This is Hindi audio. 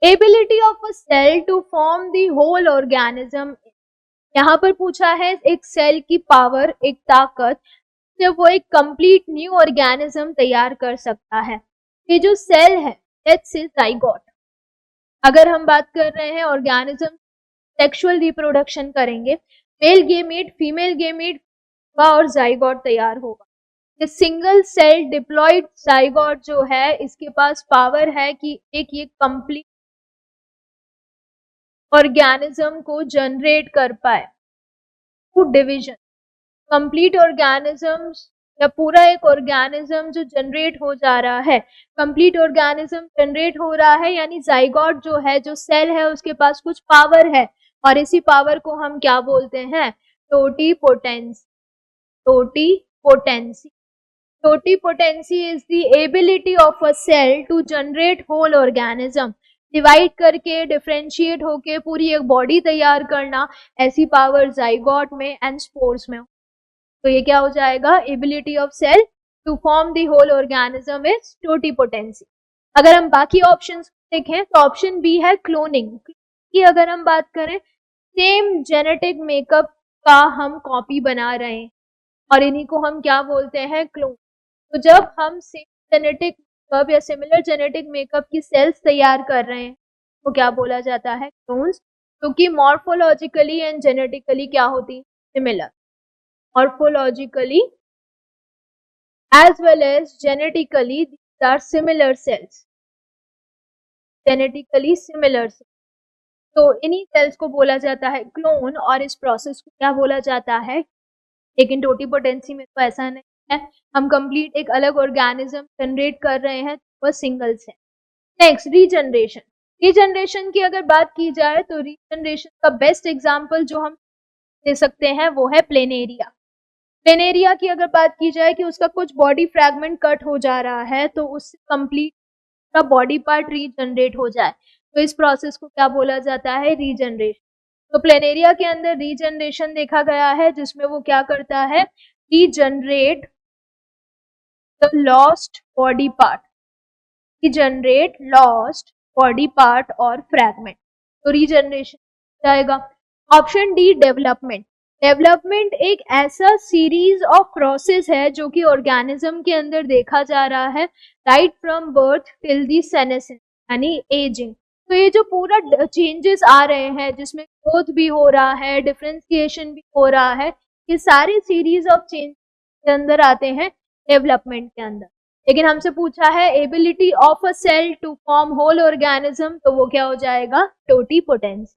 Ability of a cell to form the whole organism, यहाँ पर पूछा है एक सेल की पावर, एक ताकत से वो एक कंप्लीट न्यू ऑर्गेनिज्म तैयार कर सकता है। ये जो सेल है, लेट्स से जाइगोट, अगर हम बात कर रहे हैं ऑर्गेनिज्म सेक्सुअल रिप्रोडक्शन करेंगे, मेल गेमेट फीमेल गेमेट का और जाइगोट तैयार होगा। सिंगल सेल डिप्लॉयड जाइगोट जो है, इसके पास पावर है कि एक ये कंप्लीट ऑर्गेनिज्म को जनरेट कर पाए। डिवीजन, कंप्लीट ऑर्गेनिज्म या पूरा एक ऑर्गेनिज्म जो जनरेट हो जा रहा है, कंप्लीट ऑर्गेनिज्म जनरेट हो रहा है, यानी जाइगोट जो है, जो सेल है, उसके पास कुछ पावर है, और इसी पावर को हम क्या बोलते हैं? Totipotency. Totipotency, totipotency is the ability of a cell to generate whole organism, divide करके डिफरेंशिएट होके पूरी एक बॉडी तैयार करना, ऐसी पावर जाइगोट में एंड स्पोर्स में। तो ये क्या हो जाएगा? Ability of cell to form the whole organism is totipotency. अगर हम बाकी ऑप्शंस देखें तो ऑप्शन बी है क्लोनिंग की। अगर हम बात करें, सेम जेनेटिक मेकअप का हम कॉपी बना रहे हैं और इन्हीं को हम क्या बोलते हैं? क्लोन। तो जब हम सेम जेनेटिक मेकअप या सिमिलर जेनेटिक मेकअप की सेल्स तैयार कर रहे हैं तो क्या बोला जाता है? क्लोन्स। क्योंकि मॉर्फोलॉजिकली एंड जेनेटिकली क्या होती? Similar. Morphologically as well as genetically, these are similar cells. Genetically similar cells. तो इन्हीं सेल्स को बोला जाता है क्लोन, और इस प्रोसेस को क्या बोला जाता है? लेकिन टोटीपोटेंसी में तो ऐसा नहीं है, हम कंप्लीट एक अलग ऑर्गेनिज्म जनरेट कर रहे हैं, वह single cell. Next, regeneration. Regeneration की अगर बात की जाए तो रीजनरेशन का बेस्ट एग्जाम्पल जो हम दे सकते हैं वो है प्लेनेरिया। प्लेनेरिया की अगर बात की जाए कि उसका कुछ बॉडी फ्रैगमेंट कट हो जा रहा है तो उससे कंप्लीट का बॉडी पार्ट रीजनरेट हो जाए, तो इस प्रोसेस को क्या बोला जाता है? रीजनरेशन। तो प्लेनेरिया के अंदर रीजनरेशन देखा गया है, जिसमें वो क्या करता है? Regenerate the lost body part, regenerate lost body part और फ्रैगमेंट, तो रीजनरेशन जाएगा। Option D, development. डेवलपमेंट एक ऐसा सीरीज ऑफ प्रोसेस है जो कि ऑर्गेनिज्म के अंदर देखा जा रहा है, right from birth till the senescence, यानी एजिंग। तो ये जो पूरा चेंजेस आ रहे हैं, जिसमें ग्रोथ भी हो रहा है, डिफरेंशिएशन भी हो रहा है, ये सारे सीरीज ऑफ चेंज के अंदर आते हैं डेवलपमेंट के अंदर। लेकिन हमसे पूछा है ability of a cell to form whole organism, तो वो क्या हो जाएगा? टोटीपोटेंसी।